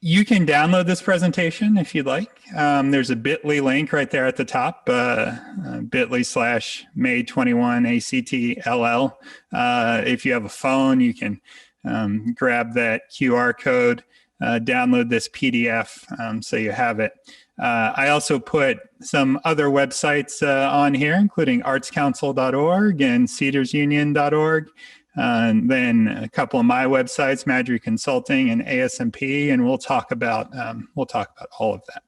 You can download this presentation if you'd like. There's a bit.ly link right there at the top, bit.ly/May21ACTLL. If you have a phone, you can grab that QR code, download this PDF so you have it. I also put some other websites on here, including artscounsel.org and cedarsunion.org. And then a couple of my websites, Madry Consulting and ASMP, and we'll talk about all of that.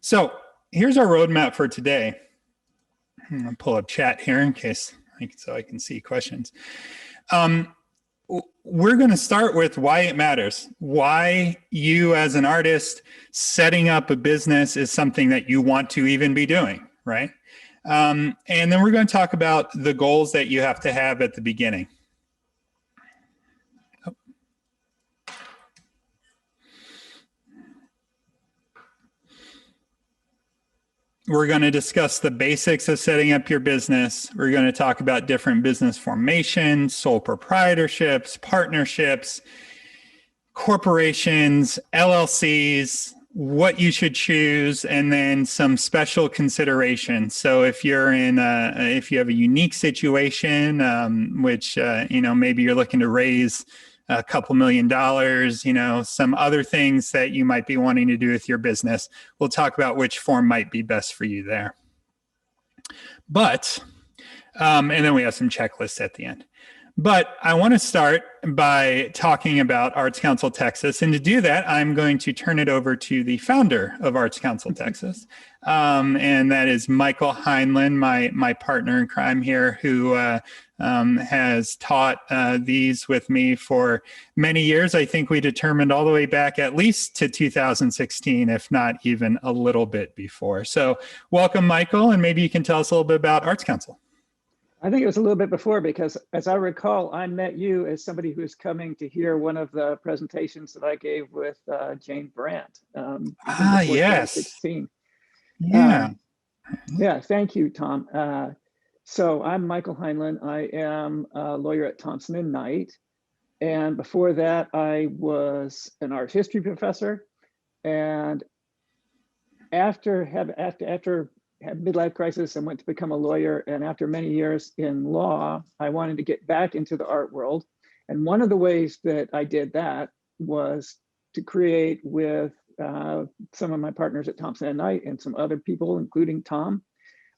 So here's our roadmap for today. I'm gonna pull up chat here in case so I can see questions. We're going to start with why it matters. Why you as an artist setting up a business is something that you want to even be doing, right? And then we're going to talk about the goals that you have to have at the beginning. We're going to discuss the basics of setting up your business. We're going to talk about different business formations, sole proprietorships, partnerships, corporations, LLCs, what you should choose, and then some special considerations. So if you're if you have a unique situation, which, maybe you're looking to raise a couple $1 million, some other things that you might be wanting to do with your business. We'll talk about which form might be best for you there. But, and then we have some checklists at the end. But I want to start by talking about Arts Counsel Texas. And to do that, I'm going to turn it over to the founder of Arts Counsel Texas. And that is Michael Heinlein, my partner in crime here, who has taught these with me for many years. I think we determined all the way back at least to 2016, if not even a little bit before. So welcome, Michael. And maybe you can tell us a little bit about Arts Counsel. I think it was a little bit before, because as I recall, I met you as somebody who was coming to hear one of the presentations that I gave with Jane Brandt. Yes. 2016. Yeah. Yeah, thank you, Tom. So I'm Michael Heinlein. I am a lawyer at Thompson & Knight. And before that, I was an art history professor. And after had midlife crisis and went to become a lawyer. And after many years in law, I wanted to get back into the art world. And one of the ways that I did that was to create with some of my partners at Thompson & Knight and some other people, including Tom,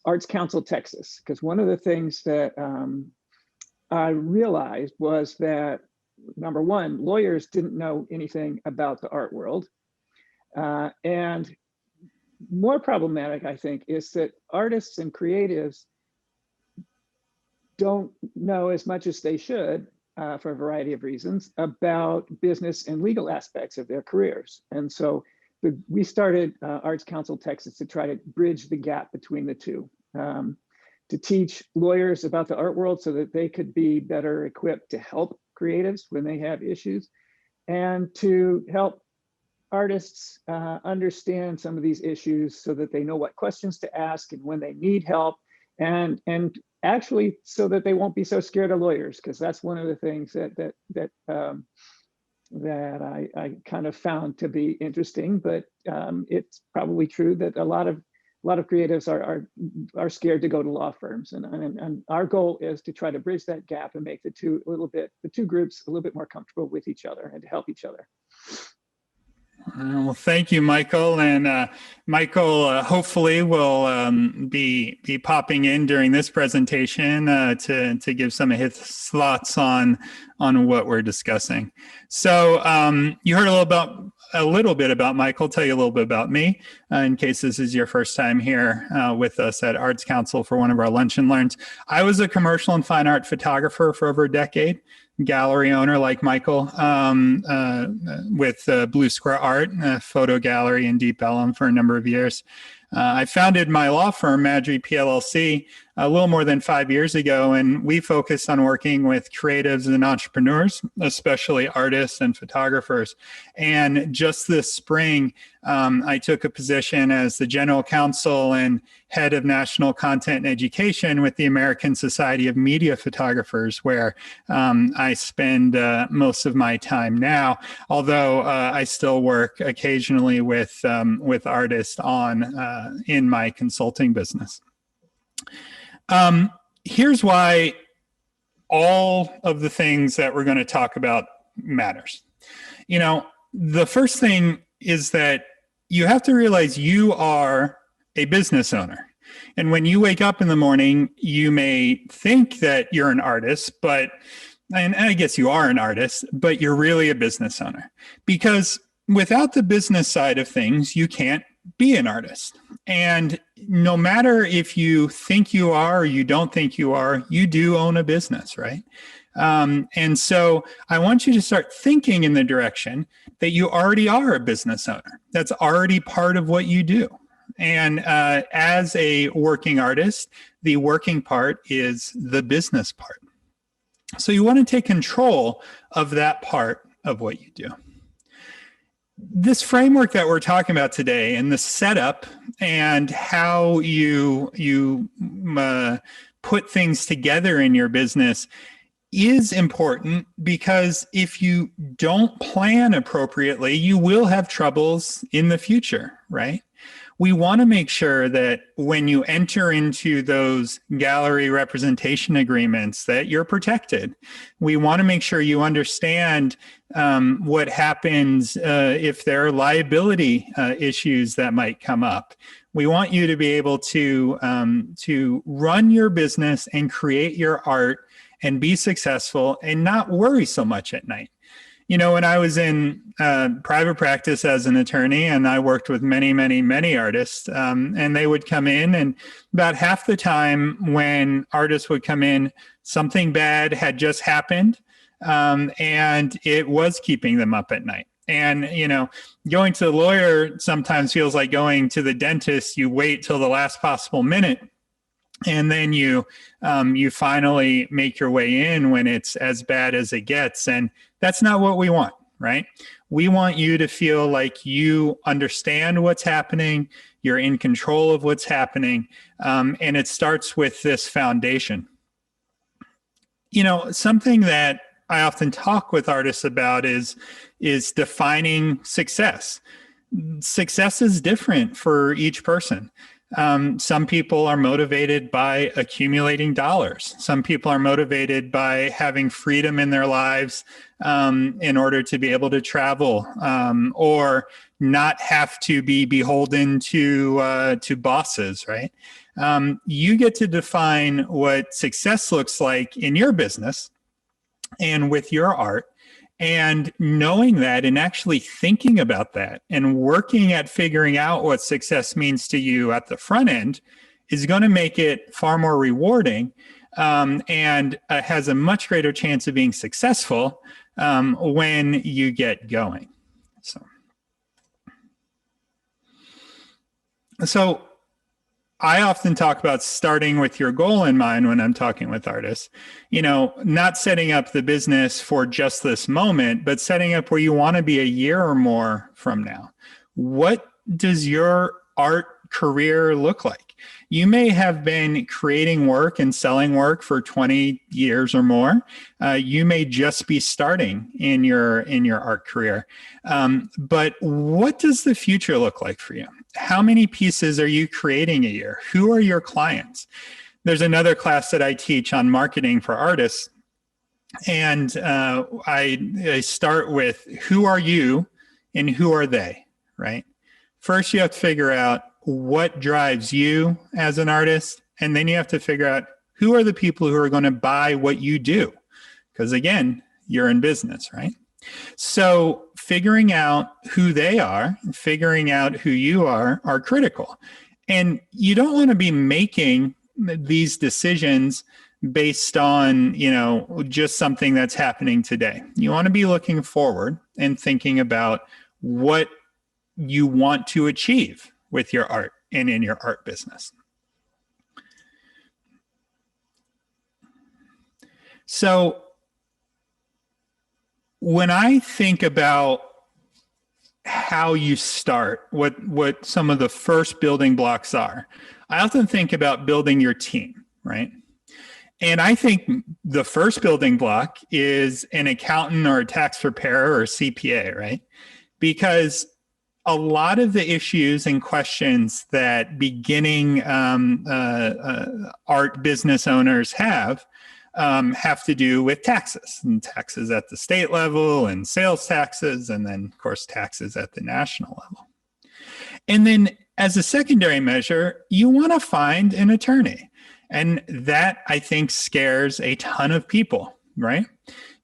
Arts Counsel Texas. Because one of the things that I realized was that, number one, lawyers didn't know anything about the art world. And more problematic, I think, is that artists and creatives don't know as much as they should, for a variety of reasons, about business and legal aspects of their careers. And so we started Arts Counsel Texas to try to bridge the gap between the two, to teach lawyers about the art world so that they could be better equipped to help creatives when they have issues, and to help artists understand some of these issues so that they know what questions to ask and when they need help, and actually so that they won't be so scared of lawyers, because that's one of the things that I kind of found to be interesting. But it's probably true that a lot of creatives are scared to go to law firms, and our goal is to try to bridge that gap and make the two groups a little bit more comfortable with each other and to help each other. Well, thank you, Michael. And Michael hopefully will be popping in during this presentation to give some of his thoughts on what we're discussing. So you heard a little bit about Michael. Tell you a little bit about me in case this is your first time here with us at Arts Counsel for one of our Lunch and Learns. I was a commercial and fine art photographer for over a decade. Gallery owner like Michael with Blue Square Art, a photo gallery in Deep Ellum for a number of years. I founded my law firm, Madry PLLC, a little more than 5 years ago, and we focus on working with creatives and entrepreneurs, especially artists and photographers. And just this spring, I took a position as the general counsel and head of national content and education with the American Society of Media Photographers, where I spend most of my time now, although I still work occasionally with artists in my consulting business. Here's why all of the things that we're going to talk about matters. The first thing is that you have to realize you are a business owner. And when you wake up in the morning, you may think that you're an artist, and I guess you are an artist, but you're really a business owner. Because without the business side of things, you can't be an artist. And no matter if you think you are or you don't think you are, you do own a business, right? And so I want you to start thinking in the direction that you already are a business owner. That's already part of what you do. And as a working artist, the working part is the business part. So you want to take control of that part of what you do. This framework that we're talking about today and the setup and how you put things together in your business is important, because if you don't plan appropriately, you will have troubles in the future, right? We want to make sure that when you enter into those gallery representation agreements that you're protected. We want to make sure you understand what happens if there are liability issues that might come up. We want you to be able to run your business and create your art and be successful and not worry so much at night. When I was in private practice as an attorney, and I worked with many, many, many artists, and they would come in, and about half the time when artists would come in, something bad had just happened, and it was keeping them up at night. And, going to the lawyer sometimes feels like going to the dentist. You wait till the last possible minute, and then you finally make your way in when it's as bad as it gets. And that's not what we want, right? We want you to feel like you understand what's happening, you're in control of what's happening, and it starts with this foundation. Something that I often talk with artists about is defining success. Success is different for each person. Some people are motivated by accumulating dollars. Some people are motivated by having freedom in their lives in order to be able to travel or not have to be beholden to bosses, right? You get to define what success looks like in your business and with your art. And knowing that and actually thinking about that and working at figuring out what success means to you at the front end is going to make it far more rewarding and has a much greater chance of being successful when you get going. So I often talk about starting with your goal in mind when I'm talking with artists, not setting up the business for just this moment, but setting up where you want to be a year or more from now. What does your art career look like? You may have been creating work and selling work for 20 years or more. You may just be starting in your art career. But what does the future look like for you? How many pieces are you creating a year? Who are your clients? There's another class that I teach on marketing for artists. And I start with who are you and who are they, right? First, you have to figure out what drives you as an artist. And then you have to figure out who are the people who are going to buy what you do. Because again, you're in business, right? So figuring out who they are, figuring out who you are critical. And you don't want to be making these decisions based on, just something that's happening today. You want to be looking forward and thinking about what you want to achieve with your art and in your art business. So when I think about how you start, what some of the first building blocks are, I often think about building your team, right? And I think the first building block is an accountant or a tax preparer or a CPA, right? Because a lot of the issues and questions that beginning art business owners have to do with taxes, and taxes at the state level and sales taxes, and then of course taxes at the national level. And then as a secondary measure, you want to find an attorney. And that, I think, scares a ton of people, right?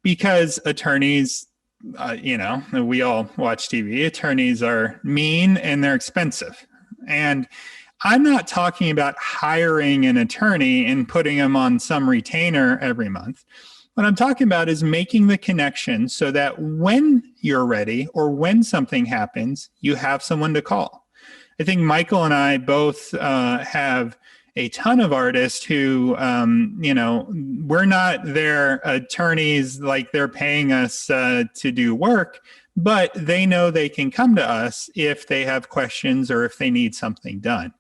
Because attorneys, we all watch TV, attorneys are mean and they're expensive. And I'm not talking about hiring an attorney and putting them on some retainer every month. What I'm talking about is making the connection so that when you're ready or when something happens, you have someone to call. I think Michael and I both have a ton of artists who, we're not their attorneys, like they're paying us to do work, but they know they can come to us if they have questions or if they need something done.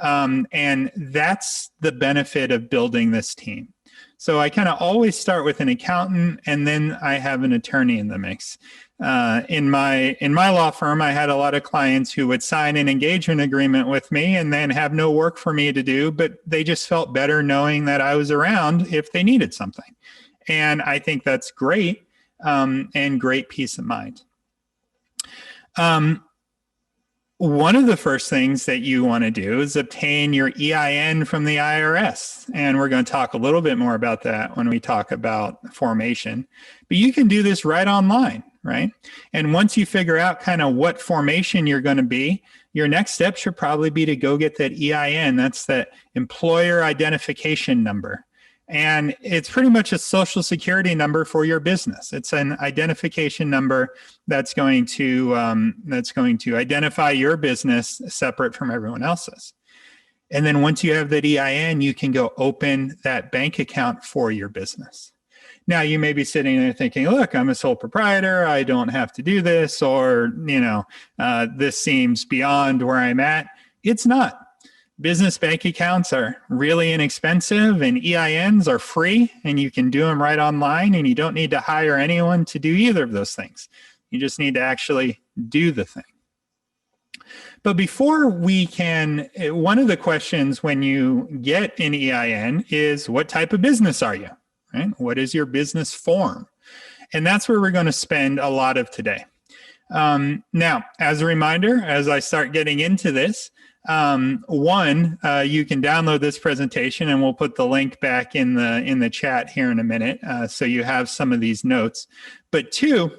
And that's the benefit of building this team. So I kind of always start with an accountant, and then I have an attorney in the mix. In my law firm, I had a lot of clients who would sign an engagement agreement with me and then have no work for me to do, but they just felt better knowing that I was around if they needed something. And I think that's great, and great peace of mind. One of the first things that you want to do is obtain your EIN from the IRS. And we're going to talk a little bit more about that when we talk about formation. But you can do this right online, right? And once you figure out kind of what formation you're going to be, your next step should probably be to go get that EIN. That's that employer identification number. And it's pretty much a social security number for your business. It's an identification number that's going to identify your business separate from everyone else's. And then once you have that EIN, you can go open that bank account for your business. Now you may be sitting there thinking, look, I'm a sole proprietor. I don't have to do this, or, this seems beyond where I'm at. It's not. Business bank accounts are really inexpensive, and EINs are free, and you can do them right online, and you don't need to hire anyone to do either of those things. You just need to actually do the thing. But before we can, one of the questions when you get an EIN is, what type of business are you? Right? What is your business form? And that's where we're going to spend a lot of today. Now, as a reminder, as I start getting into this, you can download this presentation, and we'll put the link back in the chat here in a minute, so you have some of these notes. But two,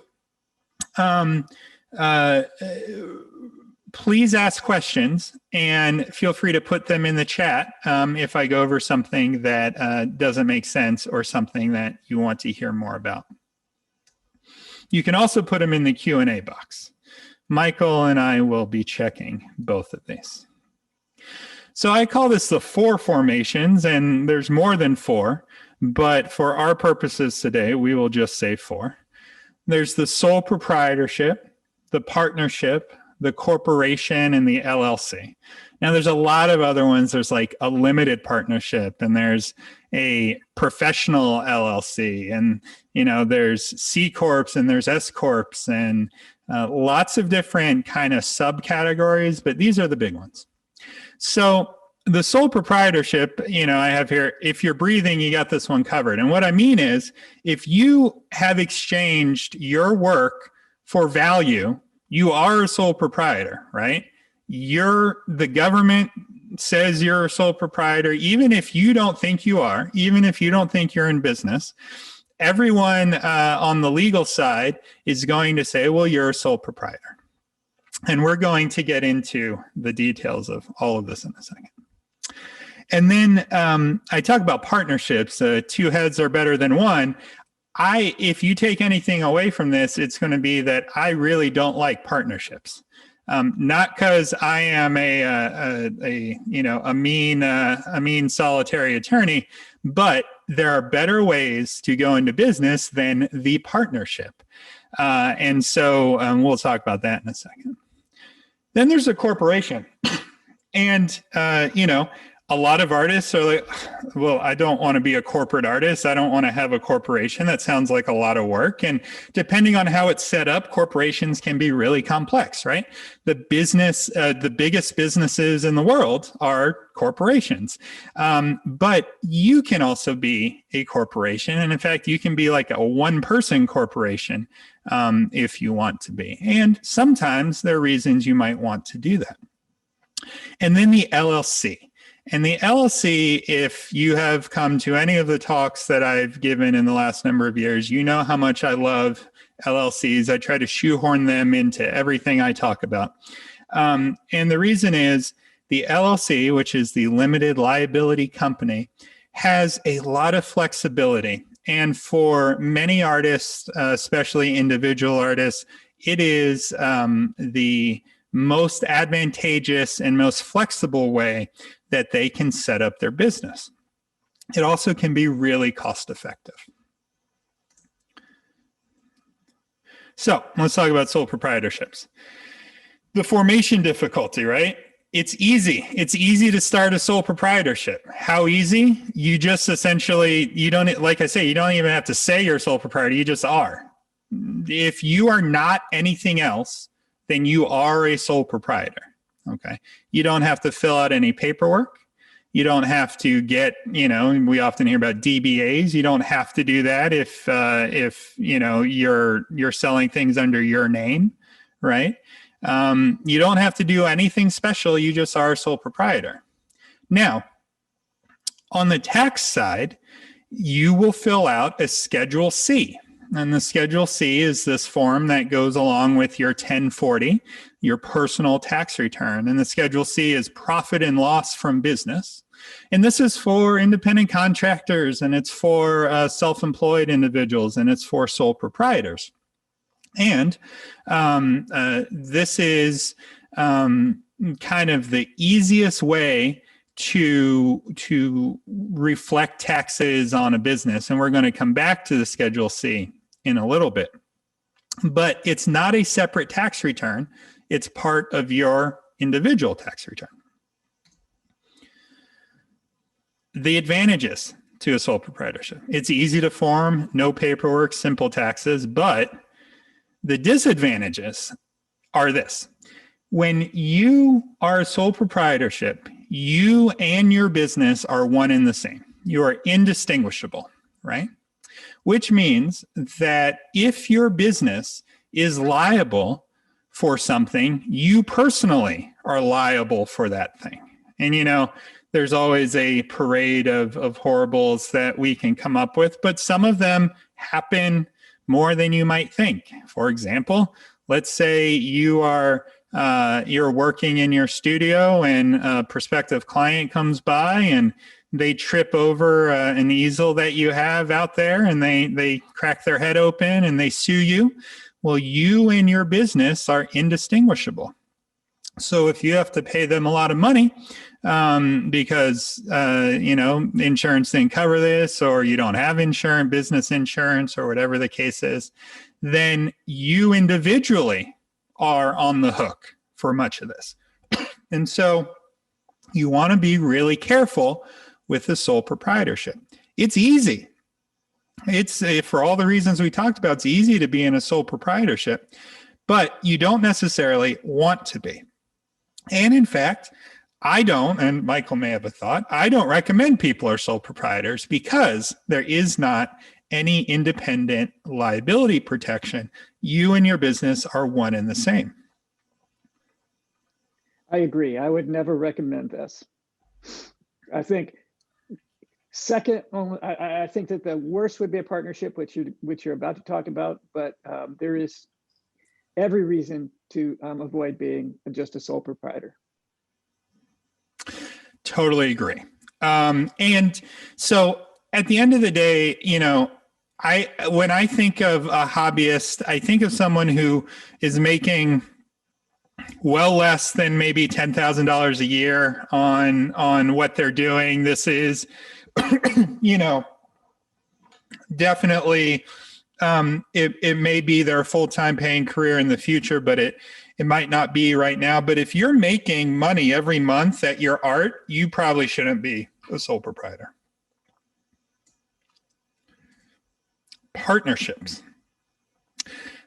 please ask questions and feel free to put them in the chat if I go over something that doesn't make sense or something that you want to hear more about. You can also put them in the Q&A box. Michael and I will be checking both of these. So I call this the 4 formations, and there's more than 4, but for our purposes today, we will just say 4. There's the sole proprietorship, the partnership, the corporation, and the LLC. Now there's a lot of other ones. There's like a limited partnership, and there's a professional LLC, and there's C Corps, and there's S Corps, and lots of different kind of subcategories, but these are the big ones. So the sole proprietorship, I have here, if you're breathing, you got this one covered. And what I mean is, if you have exchanged your work for value, you are a sole proprietor, right? The government says you're a sole proprietor, even if you don't think you are, even if you don't think you're in business. Everyone on the legal side is going to say, well, you're a sole proprietor. And we're going to get into the details of all of this in a second. And then I talk about partnerships. 2 heads are better than 1. If you take anything away from this, it's going to be that I really don't like partnerships. Not because I am a mean solitary attorney, but there are better ways to go into business than the partnership. And so we'll talk about that in a second. Then there's a corporation. And, a lot of artists are like, well, I don't want to be a corporate artist. I don't want to have a corporation. That sounds like a lot of work. And depending on how it's set up, corporations can be really complex, right? The biggest businesses in the world are corporations. But you can also be a corporation. And in fact, you can be like a one-person corporation if you want to be. And sometimes there are reasons you might want to do that. And then the LLC. And the LLC, if you have come to any of the talks that I've given in the last number of years, you know how much I love LLCs. I try to shoehorn them into everything I talk about. And the reason is the LLC, which is the limited liability company, has a lot of flexibility. And for many artists, especially individual artists, it is the most advantageous and most flexible way that they can set up their business. It also can be really cost effective. So let's talk about sole proprietorships. The formation difficulty, right? It's easy. It's easy to start a sole proprietorship. How easy? You just essentially, you don't, like I say, you don't even have to say you're a sole proprietor, you just are. If you are not anything else, then you are a sole proprietor. Okay. You don't have to fill out any paperwork. You don't have to get, we often hear about DBAs. You don't have to do that if you're selling things under your name, right? You don't have to do anything special. You just are a sole proprietor. Now, on the tax side, you will fill out a Schedule C. And the Schedule C is this form that goes along with your 1040, your personal tax return. And the Schedule C is profit and loss from business. And this is for independent contractors, and it's for self-employed individuals, and it's for sole proprietors. And this is kind of the easiest way to reflect taxes on a business. And we're going to come back to the Schedule C in a little bit. But it's not a separate tax return. It's part of your individual tax return. The advantages to a sole proprietorship. It's easy to form, no paperwork, simple taxes, but the disadvantages are this. When you are a sole proprietorship, you and your business are one and the same. You are indistinguishable, right? Which means that if your business is liable for something, you personally are liable for that thing. And there's always a parade of horribles that we can come up with, but some of them happen more than you might think. For example, let's say you're working in your studio and a prospective client comes by and they trip over an easel that you have out there and they crack their head open and they sue you. Well, you and your business are indistinguishable. So if you have to pay them a lot of money because, insurance didn't cover this, or you don't have business insurance, or whatever the case is, then you individually are on the hook for much of this. And so you want to be really careful with the sole proprietorship. It's easy. It's for all the reasons we talked about, it's easy to be in a sole proprietorship, but you don't necessarily want to be. And in fact, I don't, and Michael may have a thought, I don't recommend people are sole proprietors because there is not any independent liability protection. You and your business are one and the same. I agree. I would never recommend this. I think I think that the worst would be a partnership, which you're about to talk about, but there is every reason to avoid being just a sole proprietor. Totally agree. And so at the end of the day, when I think of a hobbyist, I think of someone who is making well less than maybe $10,000 a year on what they're doing. This is, definitely, it may be their full-time paying career in the future, but it might not be right now. But if you're making money every month at your art, you probably shouldn't be a sole proprietor. Partnerships.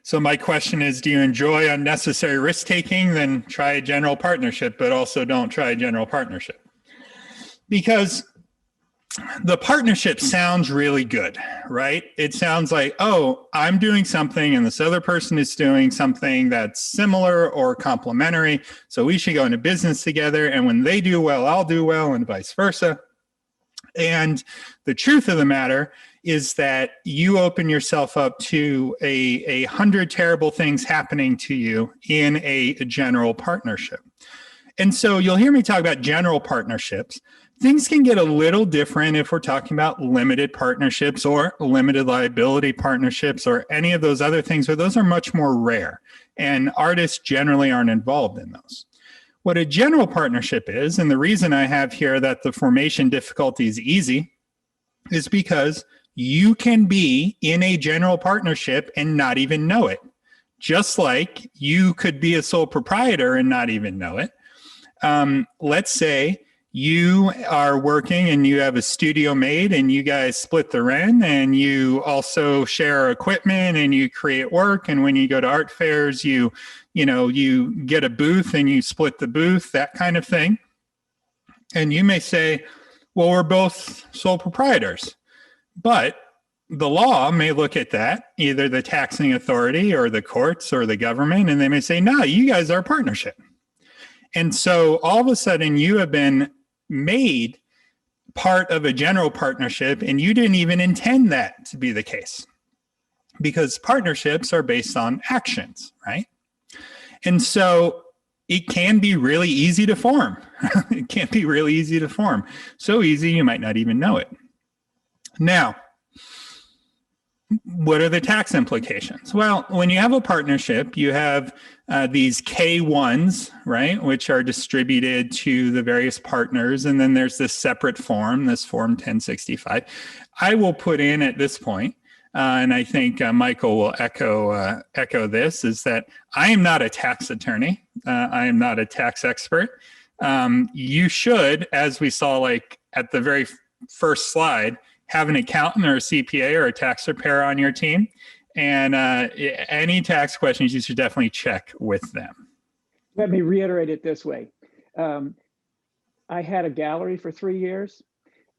So my question is, do you enjoy unnecessary risk-taking? Then try a general partnership, but also don't try a general partnership. Because the partnership sounds really good, right? It sounds like, oh, I'm doing something and this other person is doing something that's similar or complementary. So we should go into business together. And when they do well, I'll do well, and vice versa. And the truth of the matter is that you open yourself up to a hundred terrible things happening to you in a general partnership. And so you'll hear me talk about general partnerships. Things can get a little different if we're talking about limited partnerships or limited liability partnerships or any of those other things, but those are much more rare. And artists generally aren't involved in those. What a general partnership is, and the reason I have here that the formation difficulty is easy, is because you can be in a general partnership and not even know it. Just like you could be a sole proprietor and not even know it. Let's say you are working and you have a studio mate and you guys split the rent and you also share equipment and you create work. And when you go to art fairs, you get a booth and you split the booth, that kind of thing. And you may say, well, we're both sole proprietors. But the law may look at that, either the taxing authority or the courts or the government, and they may say, no, you guys are a partnership. And so all of a sudden you have been made part of a general partnership and you didn't even intend that to be the case, because partnerships are based on actions, right? And so it can be really easy to form. It can be really easy to form. So easy you might not even know it. Now, what are the tax implications? Well, when you have a partnership, you have these K1s, right, which are distributed to the various partners. And then there's this separate form, this Form 1065. I will put in at this point, and I think Michael will echo this, is that I am not a tax attorney. I am not a tax expert. You should, as we saw like at the very first slide, have an accountant or a CPA or a tax preparer on your team. And any tax questions, you should definitely check with them. Let me reiterate it this way. I had a gallery for 3 years,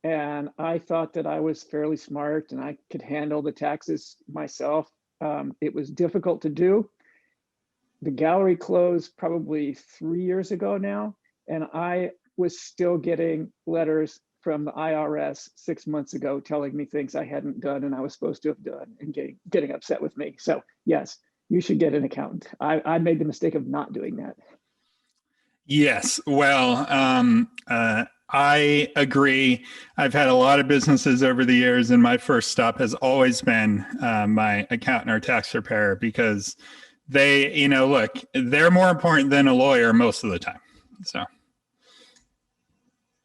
and I thought that I was fairly smart and I could handle the taxes myself. It was difficult to do. The gallery closed probably 3 years ago now, and I was still getting letters from the IRS 6 months ago telling me things I hadn't done and I was supposed to have done, and getting upset with me. So yes, you should get an accountant. I made the mistake of not doing that. Yes, well, I agree. I've had a lot of businesses over the years, and my first stop has always been my accountant or tax preparer, because they, look, they're more important than a lawyer most of the time. So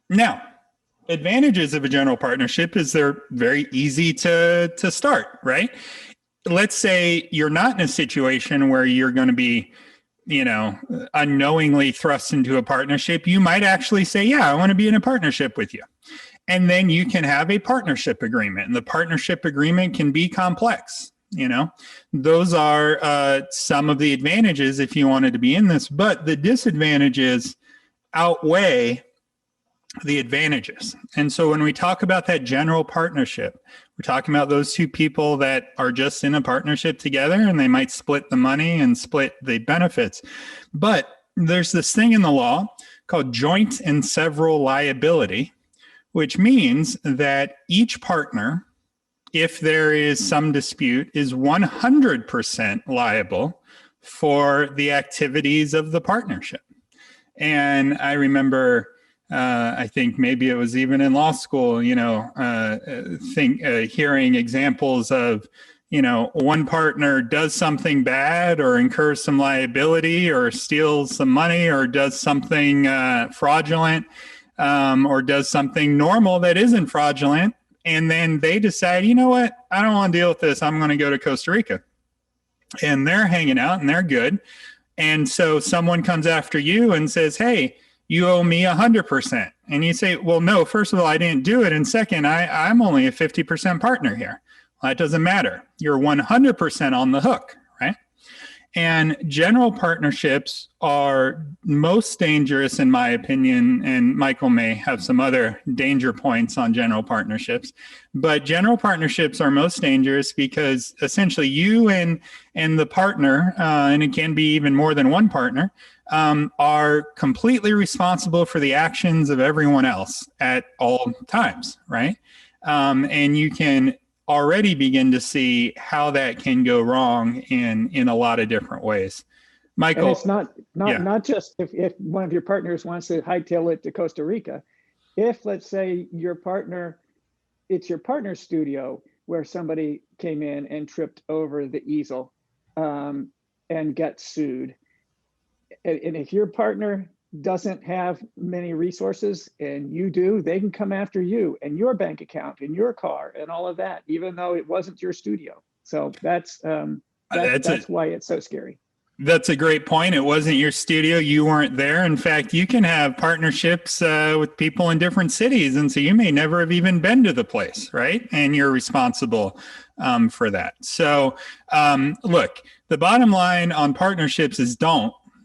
now, advantages of a general partnership is they're very easy to start, right? Let's say you're not in a situation where you're going to be, unknowingly thrust into a partnership. You might actually say, yeah, I want to be in a partnership with you. And then you can have a partnership agreement, and the partnership agreement can be complex. Those are some of the advantages if you wanted to be in this, but the disadvantages outweigh the advantages. And so when we talk about that general partnership, we're talking about those two people that are just in a partnership together, and they might split the money and split the benefits. But there's this thing in the law called joint and several liability, which means that each partner, if there is some dispute, is 100% liable for the activities of the partnership. And I remember I think maybe it was even in law school, hearing examples of, one partner does something bad or incurs some liability or steals some money or does something fraudulent or does something normal that isn't fraudulent. And then they decide, you know what, I don't want to deal with this. I'm going to go to Costa Rica. And they're hanging out and they're good. And so someone comes after you and says, hey, you owe me 100%. And you say, well, no, first of all, I didn't do it. And second, I'm only a 50% partner here. Well, that doesn't matter. You're 100% on the hook, right? And general partnerships are most dangerous, in my opinion, and Michael may have some other danger points on general partnerships, but general partnerships are most dangerous because essentially you and the partner, and it can be even more than one partner, are completely responsible for the actions of everyone else at all times, right? And you can already begin to see how that can go wrong in a lot of different ways. Michael, and it's not just if one of your partners wants to hightail it to Costa Rica. If, let's say, it's your partner's studio where somebody came in and tripped over the easel and gets sued, and if your partner doesn't have many resources and you do, they can come after you and your bank account and your car and all of that, even though it wasn't your studio. So that's why it's so scary. That's a great point. It wasn't your studio. You weren't there. In fact, you can have partnerships with people in different cities. And so you may never have even been to the place, right? And you're responsible for that. So look, the bottom line on partnerships is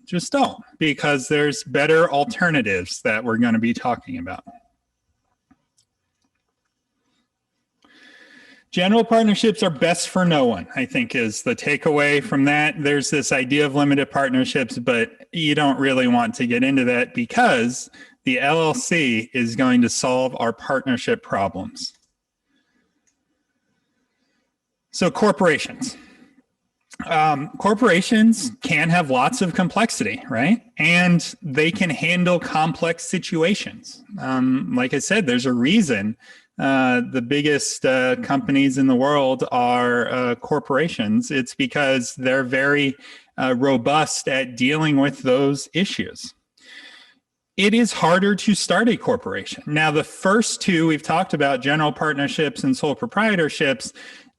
just don't, because there's better alternatives that we're going to be talking about. General partnerships are best for no one, I think, is the takeaway from that. There's this idea of limited partnerships, but you don't really want to get into that because the LLC is going to solve our partnership problems. So corporations. Corporations can have lots of complexity, right? And they can handle complex situations. Like I said, there's a reason the biggest companies in the world are corporations. It's because they're very robust at dealing with those issues. It is harder to start a corporation. Now, the first two we've talked about, general partnerships and sole proprietorships,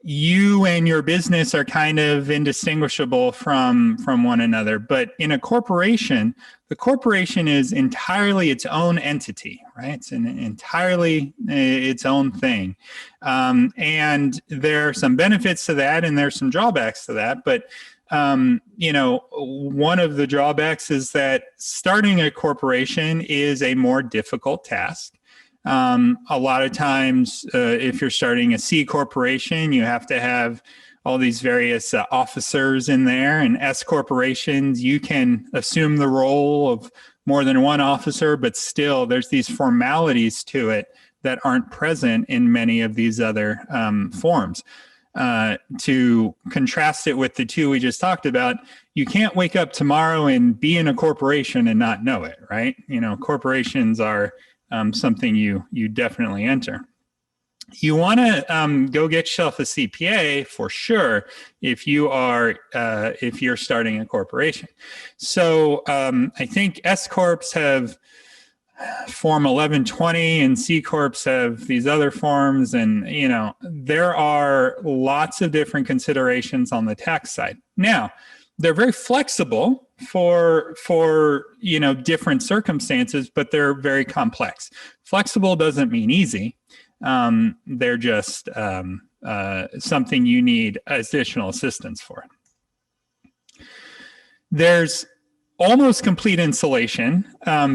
you and your business are kind of indistinguishable from one another. But in a corporation, the corporation is entirely its own entity, right? It's entirely its own thing. And there are some benefits to that and there's some drawbacks to that. But, one of the drawbacks is that starting a corporation is a more difficult task. A lot of times, if you're starting a C corporation, you have to have all these various officers in there, and S corporations, you can assume the role of more than one officer, but still there's these formalities to it that aren't present in many of these other forms. To contrast it with the two we just talked about, you can't wake up tomorrow and be in a corporation and not know it, right? Corporations are something you definitely enter. You want to go get yourself a CPA for sure if you're starting a corporation. So I think S corps have Form 1120 and C corps have these other forms, and there are lots of different considerations on the tax side. Now, they're very flexible for different circumstances, but they're very complex. Flexible doesn't mean easy. They're just something you need additional assistance for. There's almost complete insulation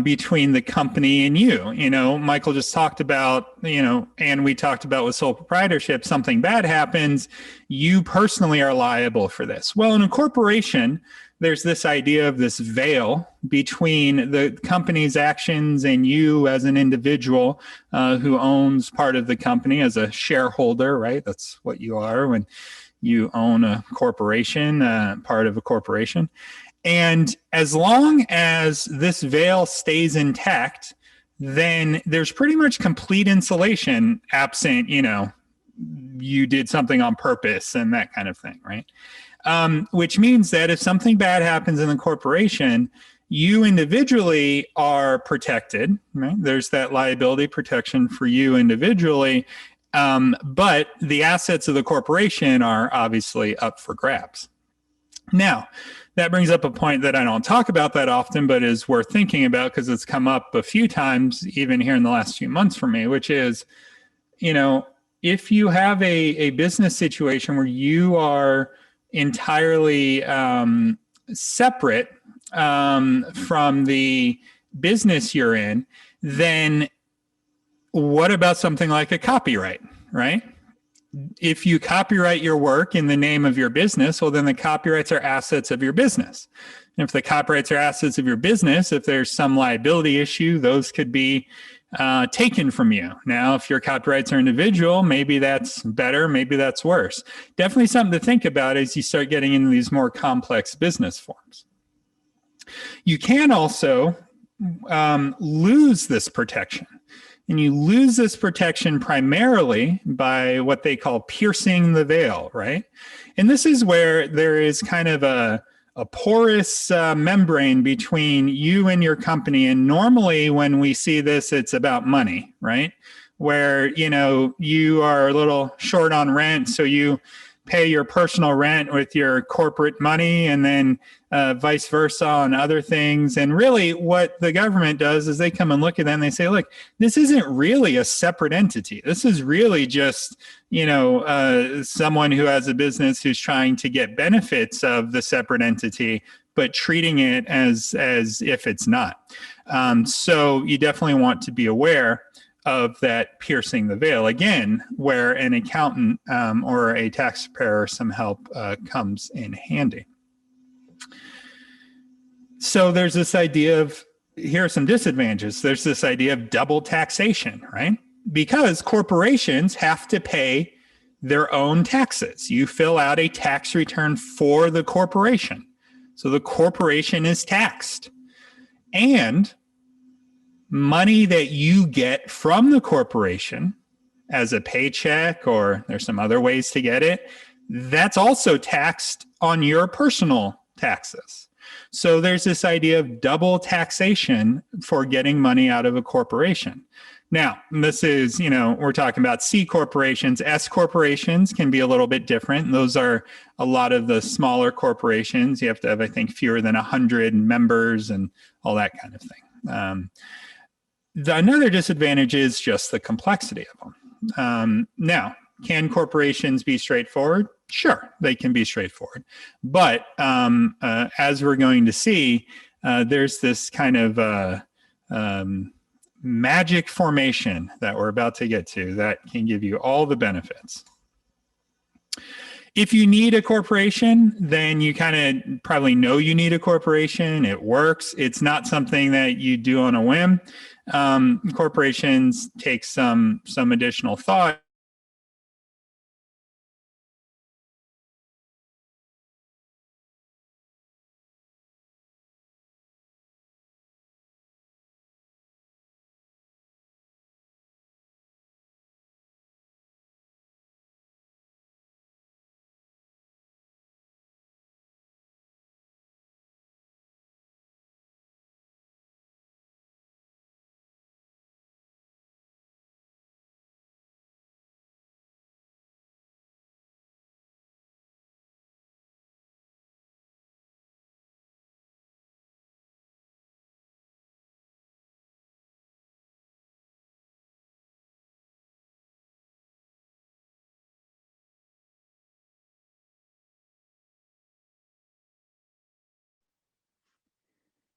between the company and you. Michael just talked about, and we talked about with sole proprietorship, something bad happens, you personally are liable for this. Well, in a corporation, there's this idea of this veil between the company's actions and you as an individual who owns part of the company as a shareholder, right? That's what you are when you own a corporation, part of a corporation. And as long as this veil stays intact, then there's pretty much complete insulation absent, you did something on purpose and that kind of thing, right? Which means that if something bad happens in the corporation, you individually are protected, right? There's that liability protection for you individually, but the assets of the corporation are obviously up for grabs. Now, that brings up a point that I don't talk about that often, but is worth thinking about because it's come up a few times, even here in the last few months for me, which is, you know, if you have a business situation where you are entirely separate from the business you're in, then what about something like a copyright, right? If you copyright your work in the name of your business, well, then the copyrights are assets of your business. And if the copyrights are assets of your business, if there's some liability issue, those could be taken from you. Now, if your copyrights are individual, maybe that's better, maybe that's worse. Definitely something to think about as you start getting into these more complex business forms. You can also lose this protection. And you lose this protection primarily by what they call piercing the veil, right? And this is where there is kind of a porous membrane between you and your company. And normally when we see this, it's about money, right? Where, you know, you are a little short on rent, so you pay your personal rent with your corporate money, and then vice versa on other things. And really what the government does is they come and look at that and they say, look, this isn't really a separate entity. This is really just, you know, someone who has a business who's trying to get benefits of the separate entity, but treating it as if it's not. So you definitely want to be aware of that piercing the veil, again, where an accountant or a tax preparer or some help comes in handy. So there's this idea of, here are some disadvantages. There's this idea of double taxation, right? Because corporations have to pay their own taxes. You fill out a tax return for the corporation. So the corporation is taxed. And money that you get from the corporation as a paycheck, or there's some other ways to get it, that's also taxed on your personal taxes. So there's this idea of double taxation for getting money out of a corporation. Now, this is, you know, we're talking about C corporations. S corporations can be a little bit different. Those are a lot of the smaller corporations. You have to have, I think, fewer than 100 members and all that kind of thing. Another disadvantage is just the complexity of them. Now, can corporations be straightforward? Sure, they can be straightforward. But as we're going to see, there's this kind of magic formation that we're about to get to that can give you all the benefits. If you need a corporation, then you kind of probably know you need a corporation. It works. It's not something that you do on a whim. Corporations take some additional thought.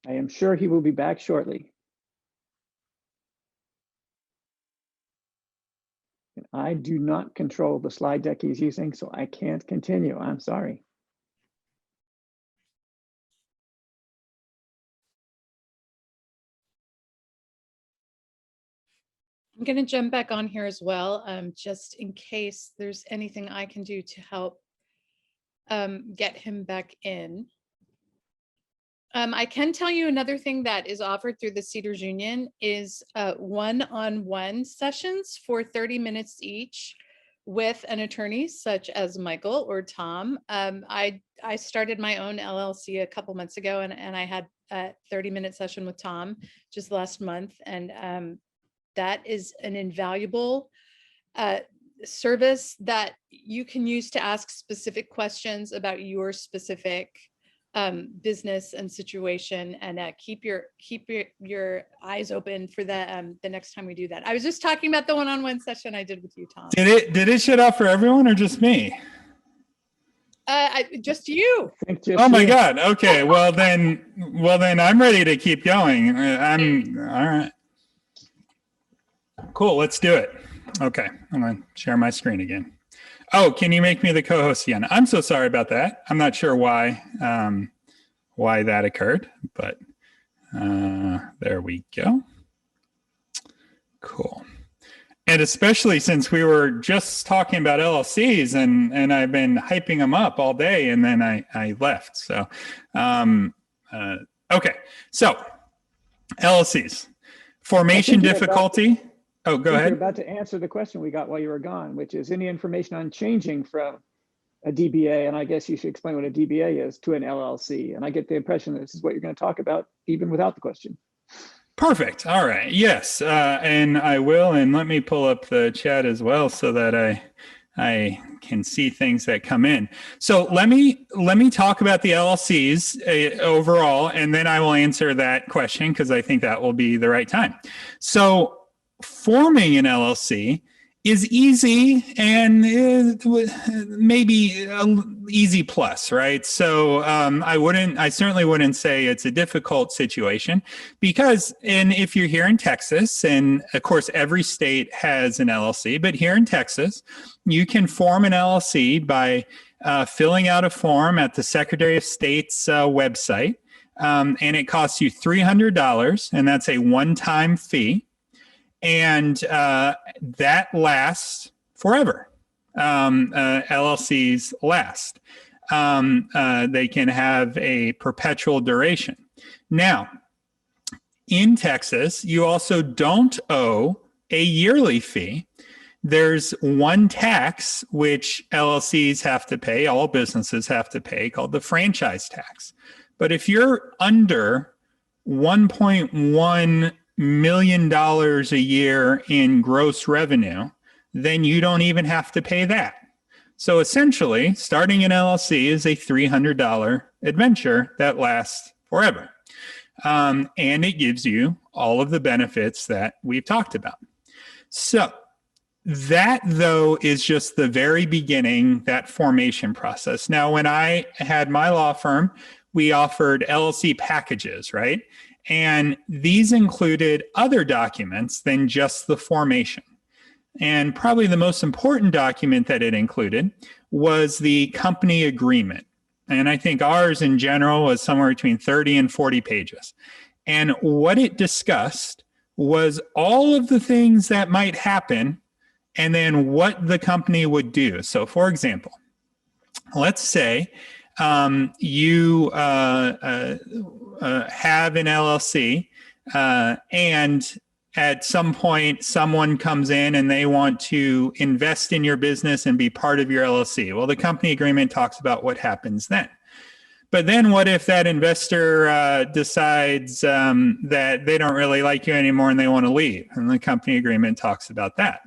I am sure he will be back shortly. And I do not control the slide deck he's using, so I can't continue. I'm sorry. I'm going to jump back on here as well, just in case there's anything I can do to help get him back in. I can tell you another thing that is offered through the Cedars Union is one-on-one sessions for 30 minutes each with an attorney such as Michael or Tom. I started my own LLC a couple months ago, and I had a 30-minute session with Tom just last month. And that is an invaluable service that you can use to ask specific questions about your specific business and situation, and keep your eyes open for the next time we do that. I was just talking about the one-on-one session I did with you, Tom. Did it shut off for everyone or just me? Just you. Oh my God. Okay. Well then I'm ready to keep going. I'm all right. Cool. Let's do it. Okay. I'm going to share my screen again. Oh, can you make me the co-host again? I'm so sorry about that. I'm not sure why that occurred, but there we go. Cool. And especially since we were just talking about LLCs and I've been hyping them up all day and then I left. So, okay. So LLCs, formation difficulty. Oh, go ahead. You're about to answer the question we got while you were gone, which is any information on changing from a DBA, and I guess you should explain what a DBA is, to an LLC. And I get the impression that this is what you're going to talk about even without the question. Perfect. All right. Yes. And I will. And let me pull up the chat as well so that I can see things that come in. So let me talk about the LLCs overall, and then I will answer that question because I think that will be the right time. So forming an LLC is easy and maybe easy plus, right? So I certainly wouldn't say it's a difficult situation because, and if you're here in Texas, and of course every state has an LLC, but here in Texas, you can form an LLC by filling out a form at the Secretary of State's website, and it costs you $300, and that's a one-time fee. And that lasts forever. LLCs last. They can have a perpetual duration. Now, in Texas, you also don't owe a yearly fee. There's one tax which LLCs have to pay, all businesses have to pay, called the franchise tax. But if you're under 1.1 million dollars a year in gross revenue, then you don't even have to pay that. So essentially, starting an LLC is a $300 adventure that lasts forever. And it gives you all of the benefits that we've talked about. So that, though, is just the very beginning, that formation process. Now, when I had my law firm, we offered LLC packages, right? And these included other documents than just the formation. And probably the most important document that it included was the company agreement. And I think ours in general was somewhere between 30 and 40 pages. And what it discussed was all of the things that might happen and then what the company would do. So for example, let's say you have an LLC and at some point someone comes in and they want to invest in your business and be part of your LLC. Well, the company agreement talks about what happens then. But then what if that investor decides that they don't really like you anymore and they want to leave? And the company agreement talks about that.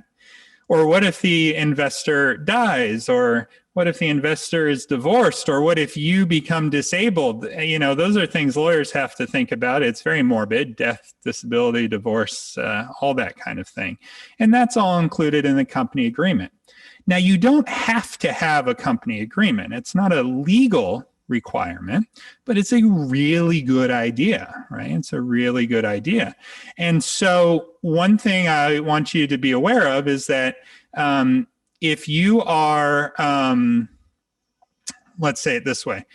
Or what if the investor dies? Or what if the investor is divorced? Or what if you become disabled? You know, those are things lawyers have to think about. It's very morbid: death, disability, divorce, all that kind of thing. And that's all included in the company agreement. Now, you don't have to have a company agreement. It's not a legal requirement, but it's a really good idea, right? It's a really good idea. And so one thing I want you to be aware of is that if you are, let's say it this way,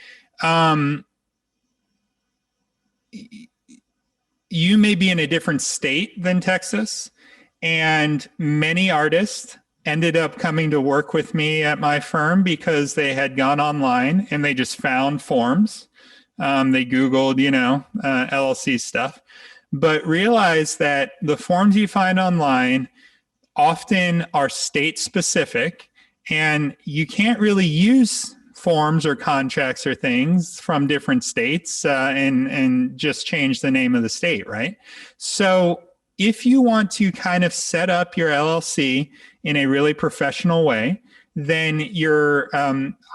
you may be in a different state than Texas, and many artists ended up coming to work with me at my firm because they had gone online and they just found forms. They Googled, LLC stuff, but realized that the forms you find online often are state specific And you can't really use forms or contracts or things from different states and just change the name of the state, right? So if you want to kind of set up your LLC in a really professional way, then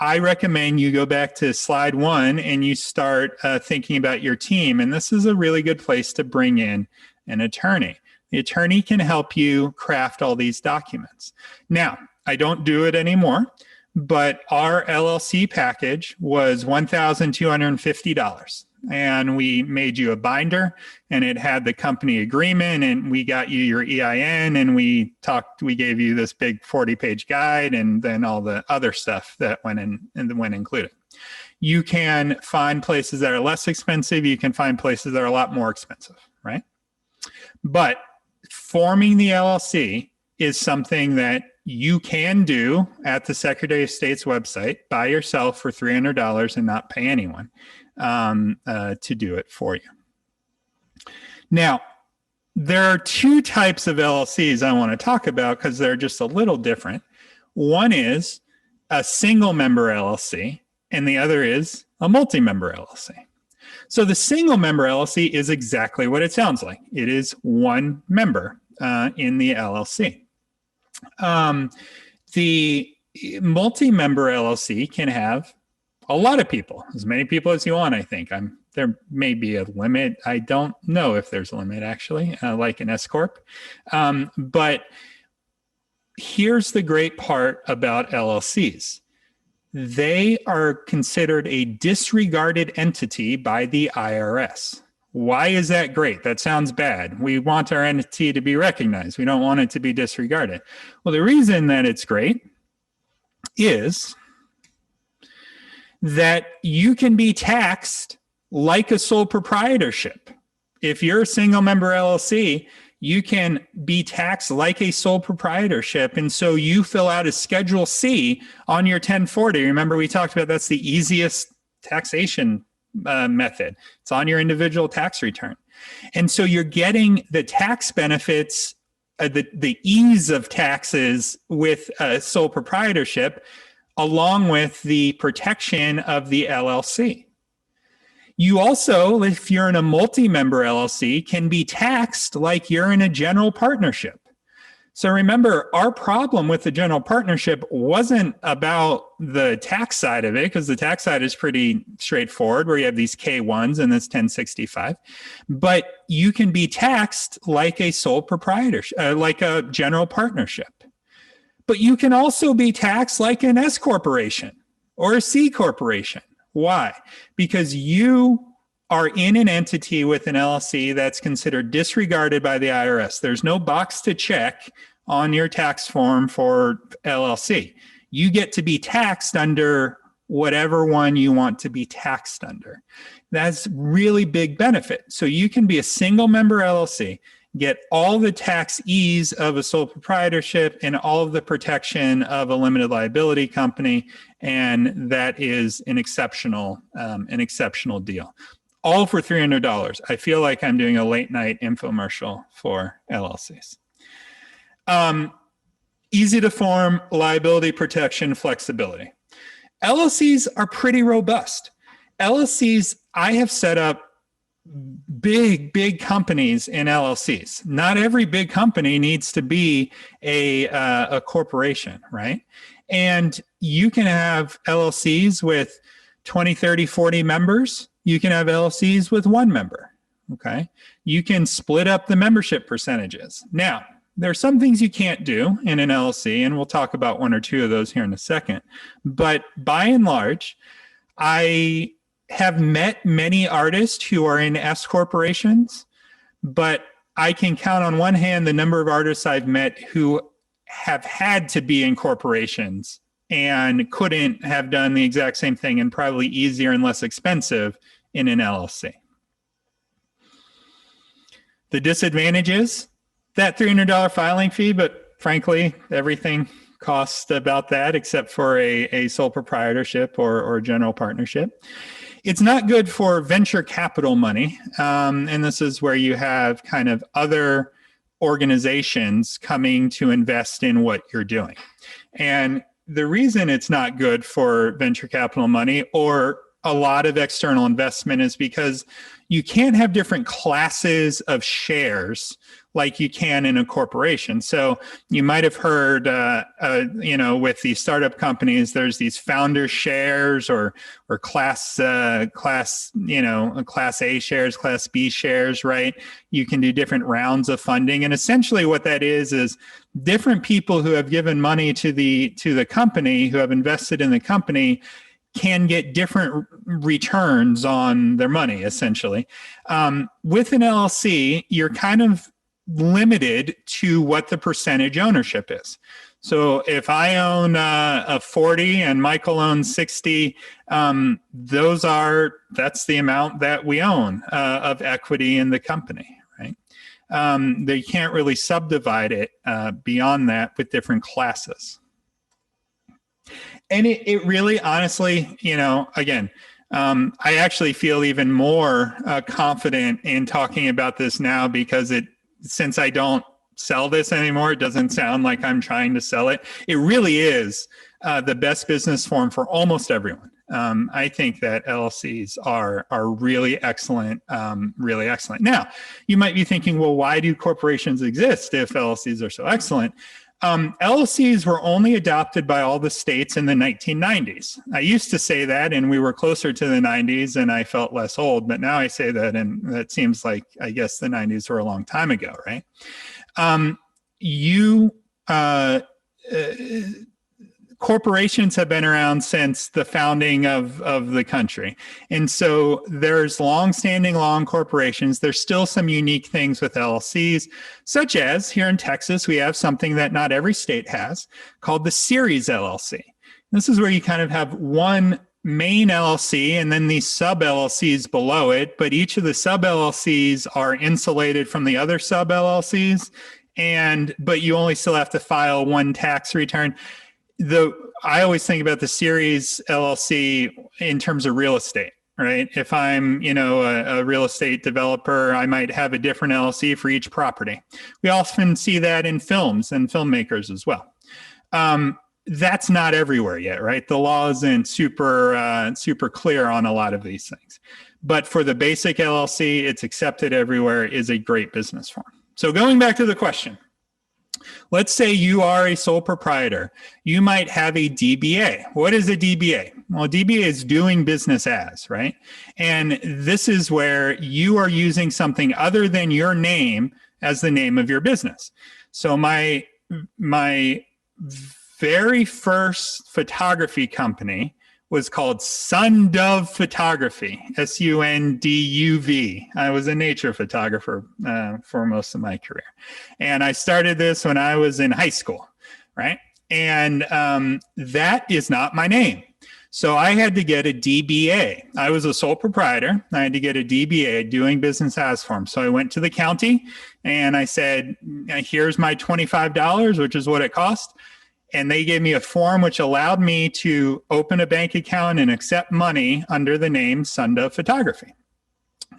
I recommend you go back to slide 1 and you start thinking about your team. And this is a really good place to bring in an attorney. The attorney can help you craft all these documents. Now, I don't do it anymore, but our LLC package was $1,250. And we made you a binder, and it had the company agreement, and we got you your EIN, and we gave you this big 40-page guide, and then all the other stuff that went included. You can find places that are less expensive. You can find places that are a lot more expensive, right? But forming the LLC is something that you can do at the Secretary of State's website by yourself for $300 and not pay anyone to do it for you. Now, there are two types of LLCs I want to talk about because they're just a little different. One is a single member LLC, and the other is a multi-member LLC. So the single member LLC is exactly what it sounds like. It is one member in the LLC. The multi-member LLC can have a lot of people, as many people as you want, I think. There may be a limit. I don't know if there's a limit, actually, like an S Corp. But here's the great part about LLCs. They are considered a disregarded entity by the IRS. Why is that great? That sounds bad. We want our entity to be recognized. We don't want it to be disregarded. Well, the reason that it's great is that you can be taxed like a sole proprietorship. If you're a single member LLC, you can be taxed like a sole proprietorship. And so you fill out a Schedule C on your 1040. Remember, we talked about that's the easiest taxation method. It's on your individual tax return. And so you're getting the tax benefits, the ease of taxes with a sole proprietorship, along with the protection of the LLC. You also, if you're in a multi-member LLC, can be taxed like you're in a general partnership. So remember, our problem with the general partnership wasn't about the tax side of it, because the tax side is pretty straightforward, where you have these K1s and this 1065. But you can be taxed like a sole proprietorship, like a general partnership. But you can also be taxed like an S corporation or a C corporation. Why? Because you are in an entity with an LLC that's considered disregarded by the IRS. There's no box to check on your tax form for LLC. You get to be taxed under whatever one you want to be taxed under. That's really big benefit. So you can be a single member LLC, get all the tax ease of a sole proprietorship and all of the protection of a limited liability company, and that is an exceptional deal. All for $300. I feel like I'm doing a late night infomercial for LLCs. Easy to form, liability protection, flexibility. LLCs are pretty robust. LLCs, I have set up big companies in LLCs. Not every big company needs to be a corporation, right? And you can have LLCs with 20, 30, 40 members. You can have LLCs with one member, okay? You can split up the membership percentages. Now, there are some things you can't do in an LLC, and we'll talk about one or two of those here in a second. But by and large, I have met many artists who are in S corporations, but I can count on one hand the number of artists I've met who have had to be in corporations and couldn't have done the exact same thing, and probably easier and less expensive in an LLC. The disadvantage is that $300 filing fee, but frankly, everything costs about that except for a sole proprietorship or general partnership. It's not good for venture capital money. And this is where you have kind of other organizations coming to invest in what you're doing. And the reason it's not good for venture capital money or a lot of external investment is because you can't have different classes of shares like you can in a corporation. So you might have heard, with these startup companies, there's these founder shares or class A shares, class B shares, right? You can do different rounds of funding. And essentially what that is different people who have given money to the company, who have invested in the company, can get different returns on their money, essentially. With an LLC, you're kind of limited to what the percentage ownership is. So if I own a 40 and Michael owns 60, that's the amount that we own of equity in the company, right? They can't really subdivide it beyond that with different classes. And it really, honestly, again, I actually feel even more confident in talking about this now because since I don't sell this anymore, it doesn't sound like I'm trying to sell it. It really is the best business form for almost everyone. I think that LLCs are really excellent, really excellent. Now, you might be thinking, well, why do corporations exist if LLCs are so excellent? LLCs were only adopted by all the states in the 1990s. I used to say that, and we were closer to the 90s, and I felt less old. But now I say that, and that seems like, I guess, the 90s were a long time ago, right? Corporations have been around since the founding of the country. And so there's long-standing law in corporations. There's still some unique things with LLCs, such as here in Texas, we have something that not every state has called the Series LLC. This is where you kind of have one main LLC and then these sub-LLCs below it, but each of the sub-LLCs are insulated from the other sub-LLCs, but you only still have to file one tax return. I always think about the Series LLC in terms of real estate, right? If I'm, a real estate developer, I might have a different LLC for each property. We often see that in films and filmmakers as well. That's not everywhere yet, right? The law isn't super clear on a lot of these things. But for the basic LLC, it's accepted everywhere, is a great business form. So going back to the question. Let's say you are a sole proprietor. You might have a DBA. What is a DBA? Well, a DBA is doing business as, right? And this is where you are using something other than your name as the name of your business. So my very first photography company was called Sunduv Photography, SUNDUV. I was a nature photographer for most of my career. And I started this when I was in high school, right? And that is not my name. So I had to get a DBA. I was a sole proprietor. I had to get a DBA, doing business as form. So I went to the county and I said, here's my $25, which is what it cost. And they gave me a form which allowed me to open a bank account and accept money under the name Sunduv Photography.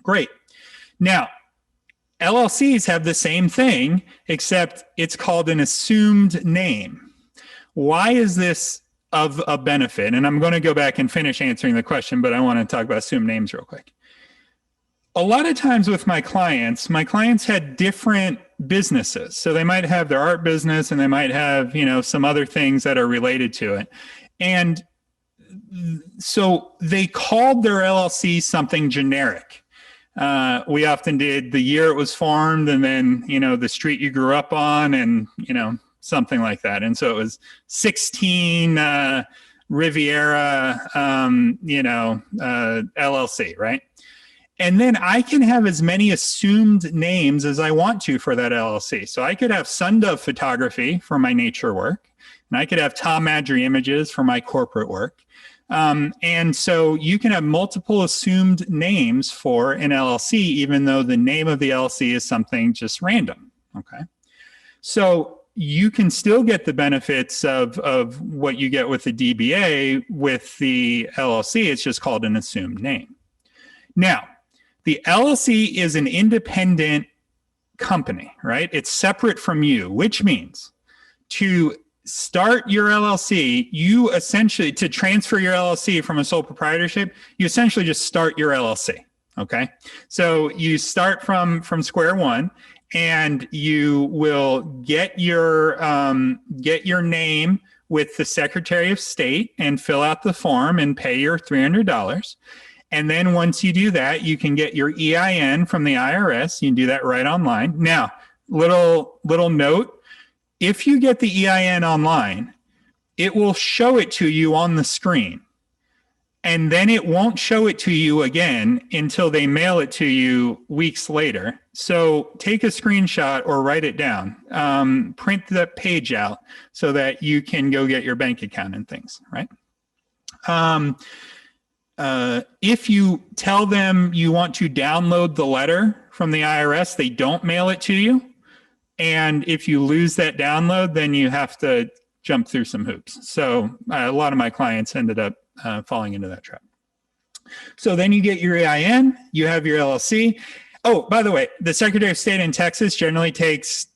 Great. Now, LLCs have the same thing, except it's called an assumed name. Why is this of a benefit? And I'm going to go back and finish answering the question, but I want to talk about assumed names real quick. A lot of times with my clients had different businesses. So they might have their art business and they might have, some other things that are related to it. And so they called their LLC something generic. We often did the year it was formed and then, the street you grew up on and, something like that. And so it was 16 Riviera, LLC, right? And then I can have as many assumed names as I want to for that LLC. So I could have Sunduv Photography for my nature work, and I could have Tom Madry Images for my corporate work. And so you can have multiple assumed names for an LLC, even though the name of the LLC is something just random, okay? So you can still get the benefits of what you get with the DBA with the LLC. It's just called an assumed name. Now, the LLC is an independent company, right? It's separate from you, which means to start your LLC, you essentially, to transfer your LLC from a sole proprietorship, you essentially just start your LLC. Okay. So you start from square one, and you will get your name with the Secretary of State and fill out the form and pay your $300. And then once you do that, you can get your EIN from the IRS. You can do that right online. Now, little note, if you get the EIN online, it will show it to you on the screen. And then it won't show it to you again until they mail it to you weeks later. So take a screenshot or write it down. Print the page out so that you can go get your bank account and things, right? If you tell them you want to download the letter from the IRS, they don't mail it to you. And if you lose that download, then you have to jump through some hoops. So a lot of my clients ended up falling into that trap. So then you get your EIN, you have your LLC. Oh, by the way, the Secretary of State in Texas generally takes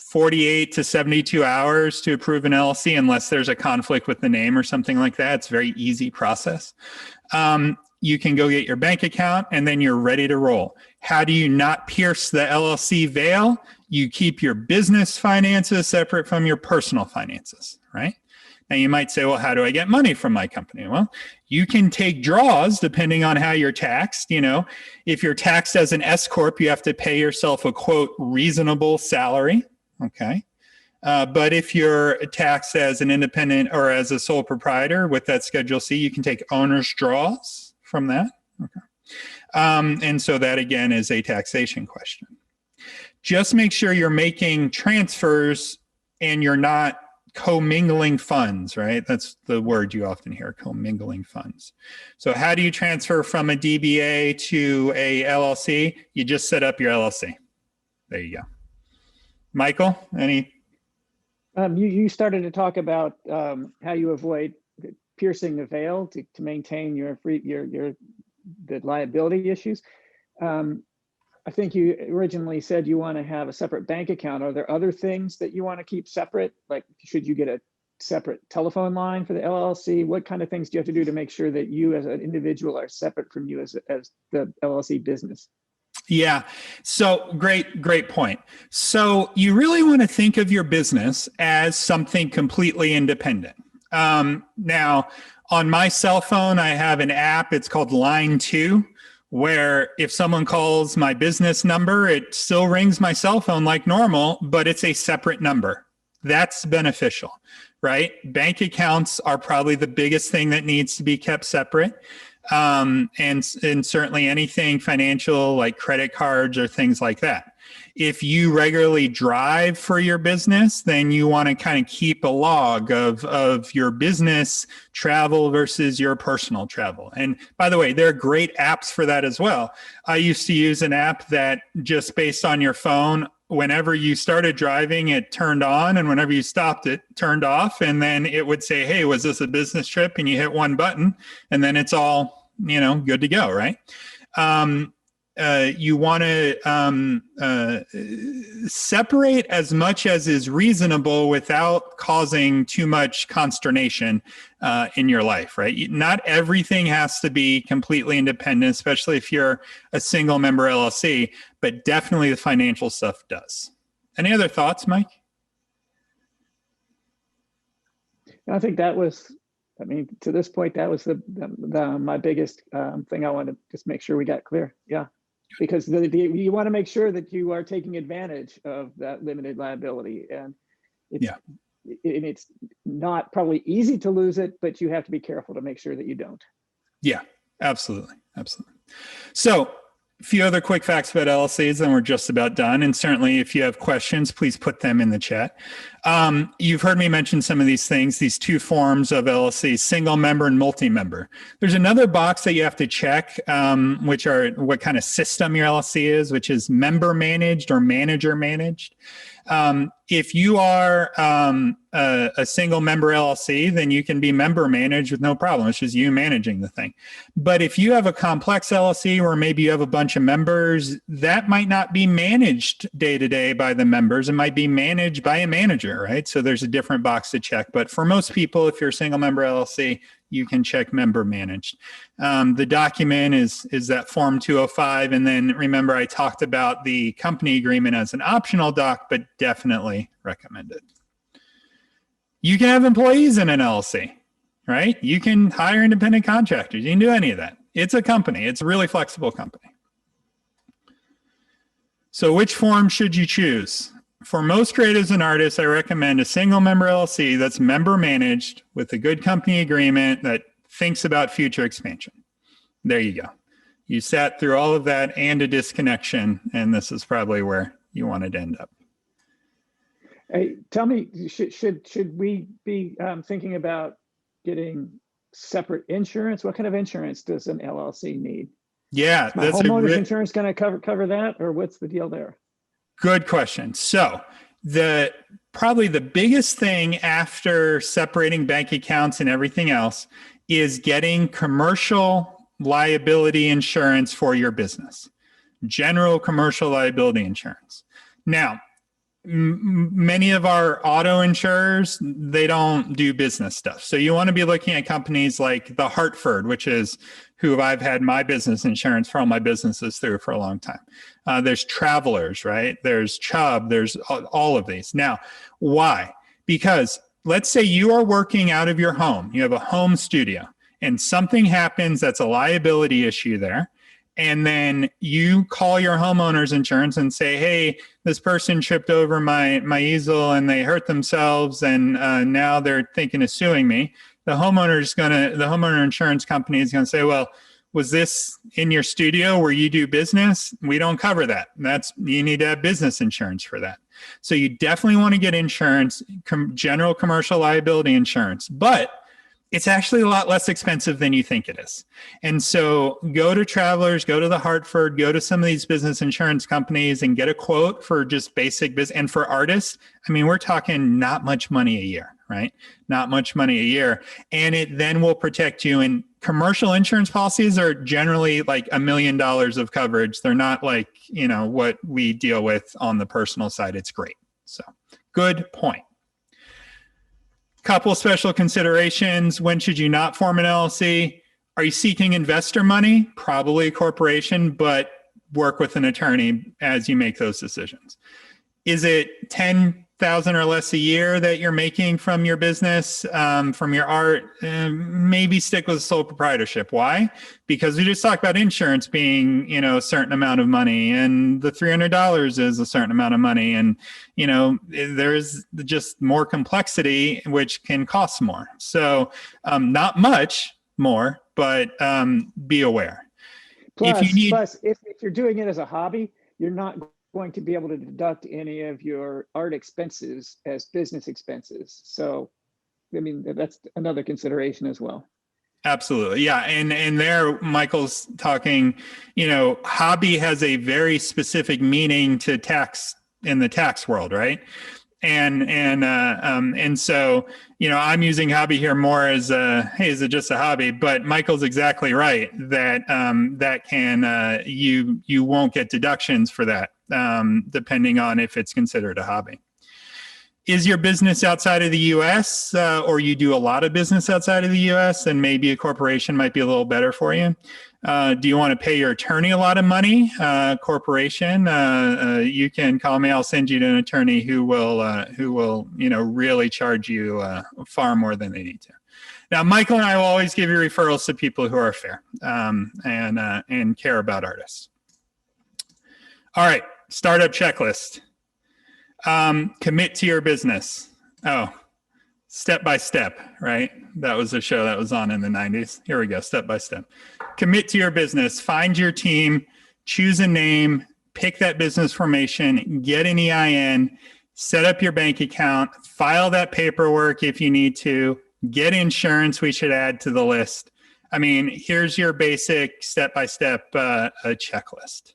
48 to 72 hours to approve an LLC unless there's a conflict with the name or something like that. It's a very easy process. You can go get your bank account and then you're ready to roll. How do you not pierce the LLC veil? You keep your business finances separate from your personal finances, right? Now you might say, well, how do I get money from my company? Well, you can take draws depending on how you're taxed. You know, if you're taxed as an S Corp, you have to pay yourself a quote reasonable salary. Okay. But if you're taxed as an independent or as a sole proprietor with that Schedule C, you can take owner's draws from that. Okay. And so that again is a taxation question. Just make sure you're making transfers and you're not commingling funds, right? That's the word you often hear, commingling funds. So how do you transfer from a DBA to a LLC? You just set up your LLC. There you go. Michael, any? You started to talk about how you avoid piercing the veil to maintain the liability issues. I think you originally said you want to have a separate bank account. Are there other things that you want to keep separate? Like, should you get a separate telephone line for the LLC? What kind of things do you have to do to make sure that you as an individual are separate from you as the LLC business? Yeah. So great point. So you really want to think of your business as something completely independent. Now, on my cell phone, I have an app. It's called Line 2. Where if someone calls my business number, it still rings my cell phone like normal, but it's a separate number. That's beneficial, right? Bank accounts are probably the biggest thing that needs to be kept separate. And certainly anything financial like credit cards or things like that. If you regularly drive for your business, then you want to kind of keep a log of your business travel versus your personal travel. And by the way, there are great apps for that as well. I used to use an app that just based on your phone, whenever you started driving, it turned on, and whenever you stopped, it turned off. And then it would say, hey, was this a business trip? And you hit one button, and then it's all, good to go, right? You want to separate as much as is reasonable without causing too much consternation in your life, right? Not everything has to be completely independent, especially if you're a single member LLC, but definitely the financial stuff does. Any other thoughts, Mike? I think that was, to this point, that was my biggest thing I want to just make sure we got clear. Yeah. Because you want to make sure that you are taking advantage of that limited liability, and it's not probably easy to lose it, but you have to be careful to make sure that you don't. Yeah, absolutely. So a few other quick facts about LLCs, and we're just about done. And certainly if you have questions, please put them in the chat. You've heard me mention some of these things, these two forms of LLC, single member and multi-member. There's another box that you have to check, which are what kind of system your LLC is, which is member managed or manager managed. If you are a single member LLC, then you can be member managed with no problem. It's just you managing the thing. But if you have a complex LLC where maybe you have a bunch of members, that might not be managed day to day by the members. It might be managed by a manager. manager, right? So there's a different box to check. But for most people, if you're a single member LLC, you can check member managed. The document is that Form 205. And then remember, I talked about the company agreement as an optional doc, but definitely recommended. You can have employees in an LLC, right? You can hire independent contractors. You can do any of that. It's a company. It's a really flexible company. So which form should you choose? For most creatives and artists, I recommend a single member LLC that's member managed with a good company agreement that thinks about future expansion. There you go. You sat through all of that and a disconnection, and this is probably where you wanted to end up. Hey, tell me, should we be thinking about getting separate insurance? What kind of insurance does an LLC need? Yeah, My homeowner's insurance going to cover that, or what's the deal there? Good question. So probably the biggest thing after separating bank accounts and everything else is getting commercial liability insurance for your business, general commercial liability insurance. Now, many of our auto insurers, they don't do business stuff. So you want to be looking at companies like The Hartford, which is who I've had my business insurance for all my businesses through for a long time. There's Travelers, right? There's Chubb, there's all of these. Now, why? Because let's say you are working out of your home, you have a home studio, and something happens that's a liability issue there. And then you call your homeowner's insurance and say, hey, this person tripped over my easel and they hurt themselves, and now they're thinking of suing me. The homeowner insurance company is going to say, well, was this in your studio where you do business? We don't cover that. You need to have business insurance for that. So you definitely want to get insurance, general commercial liability insurance, but it's actually a lot less expensive than you think it is. And so go to Travelers, go to The Hartford, go to some of these business insurance companies and get a quote for just basic business. And for artists, I mean, we're talking not much money a year, right? Not much money a year. And it then will protect you. And commercial insurance policies are generally like $1 million of coverage. They're not like, what we deal with on the personal side. It's great. So good point. Couple special considerations. When should you not form an LLC? Are you seeking investor money? Probably a corporation, but work with an attorney as you make those decisions. Is it $10,000 or less a year that you're making from your business, from your art? Maybe stick with a sole proprietorship. Why? Because we just talked about insurance being, a certain amount of money, and the $300 is a certain amount of money, and there's just more complexity, which can cost more. So not much more, but be aware. Plus, if you're doing it as a hobby, you're not going to be able to deduct any of your art expenses as business expenses. So, I mean, that's another consideration as well. Absolutely. Yeah. And there, Michael's talking, hobby has a very specific meaning to tax in the tax world, right? And so, I'm using hobby here more as hey, is it just a hobby? But Michael's exactly right that that can you won't get deductions for that depending on if it's considered a hobby. Is your business outside of the U.S. Or you do a lot of business outside of the U.S. and maybe a corporation might be a little better for you? Do you want to pay your attorney a lot of money? Corporation, you can call me. I'll send you to an attorney who will really charge you far more than they need to. Now, Michael and I will always give you referrals to people who are fair and care about artists. All right, startup checklist. Commit to your business. Oh, step by step, right? That was a show that was on in the 90s. Here we go, step by step. Commit to your business, find your team, choose a name, pick that business formation, get an EIN, set up your bank account, file that paperwork if you need to, get insurance we should add to the list. I mean, here's your basic step-by-step checklist.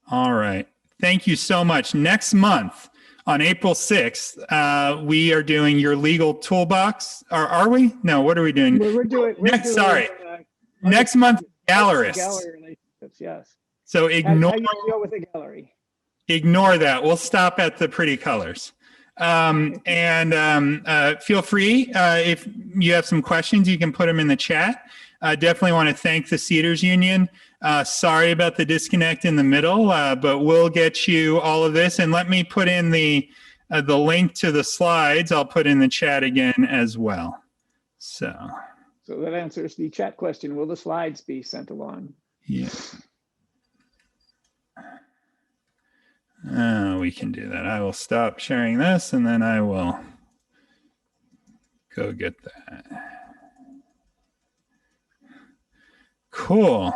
All right. Thank you so much. Next month, on April 6th, we are doing your legal toolbox. Or are we? No, what are we doing? Next month, gallerists. Gallery relationships, yes. So ignore. How you deal with a gallery? Ignore that. We'll stop at the pretty colors. Feel free, if you have some questions, you can put them in the chat. Definitely want to thank the Cedars Union. Sorry about the disconnect in the middle, but we'll get you all of this. And let me put in the link to the slides. I'll put in the chat again as well. So that answers the chat question. Will the slides be sent along? yeah. We can do that. I will stop sharing this and then I will go get that. Cool.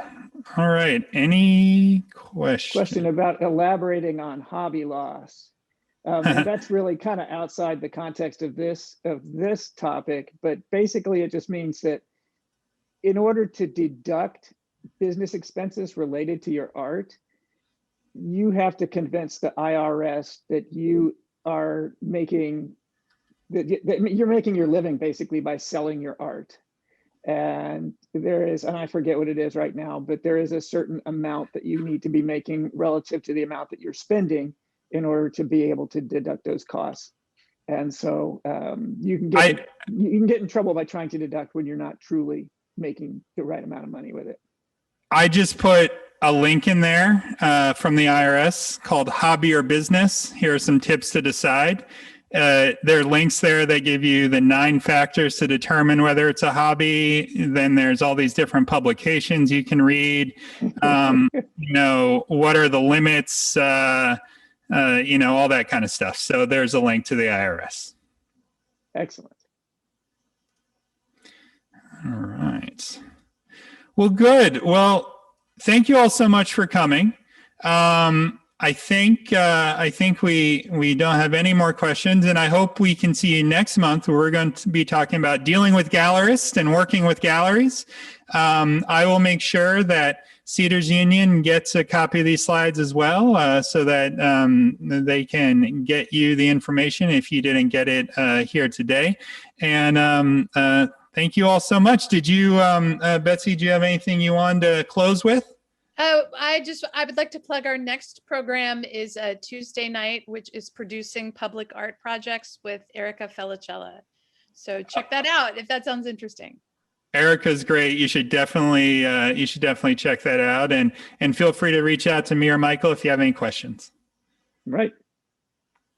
All right. Any questions? Question about elaborating on hobby loss. And that's really kind of outside the context of this topic, but basically it just means that in order to deduct business expenses related to your art, you have to convince the IRS that you are making that you're making your living basically by selling your art. And there is, and I forget what it is right now, but there is a certain amount that you need to be making relative to the amount that you're spending in order to be able to deduct those costs. And so you can get in trouble by trying to deduct when you're not truly making the right amount of money with it. I just put a link in there from the IRS called Hobby or Business. Here are some tips to decide. There are links there that give you the 9 factors to determine whether it's a hobby. Then there's all these different publications you can read. You know, what are the limits? You know, all that kind of stuff. So there's a link to the IRS. Excellent. All right. Well, good. Well, thank you all so much for coming. I think we don't have any more questions, and I hope we can see you next month where we're going to be talking about dealing with gallerists and working with galleries. I will make sure that Cedars Union gets a copy of these slides as well, so that they can get you the information if you didn't get it here today. And thank you all so much. Did you, Betsy, do you have anything you wanted to close with? Oh, I would like to plug our next program is a Tuesday night, which is producing public art projects with Erica Felicella. So check that out if that sounds interesting. Erica's great. You should definitely check that out, and feel free to reach out to me or Michael if you have any questions. Right.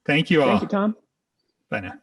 Thank you all. Thank you, Tom. Bye now.